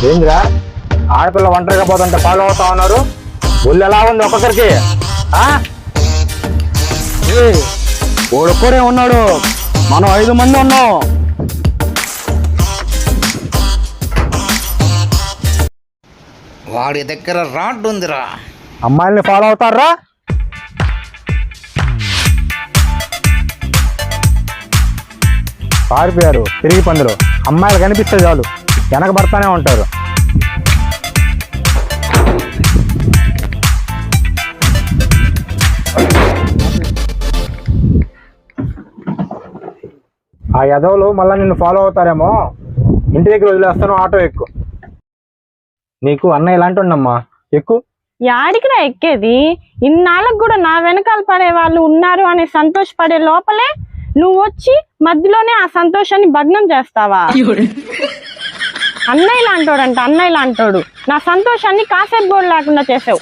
ఏంద్రా ఆడపిల్ల ఒంటరిగా పోతుంటే ఫాలో అవుతా ఉన్నారు. ఒళ్ళు ఎలా ఉంది ఒక్కొక్కరికి? ఒక్కడే ఉన్నాడు, మనం 5 మంది ఉన్నాం. వాడి దగ్గర రాడ్ ఉందిరా. అమ్మాయిల్ని ఫాలో అవుతారా? పారిపోయారు తిరిగి పందులు. అమ్మాయిలు కనిపిస్తే చాలు వెనక పడతానే ఉంటారు. ఆ యదవులు మళ్ళీ నిన్ను ఫాలో అవుతారేమో. ఇంటి దగ్గర వదిలేస్తాను, ఆటో ఎక్కు. నీకు అన్నయ్య ఇలాంటి ఉండమ్మా, ఎక్కు. యాడికిరా ఎక్కేది? ఇన్నాళ్ళకు కూడా నా వెనకాల పడే వాళ్ళు ఉన్నారు అని సంతోషపడే లోపలే నువ్వు వచ్చి మధ్యలోనే ఆ సంతోషాన్ని భగ్నం చేస్తావా? అన్నయ్య లాంటోడంట, అన్నయ్య లాంటోడు. నా సంతోషాన్ని కాసేపు కూడా లేకుండా చేసావు.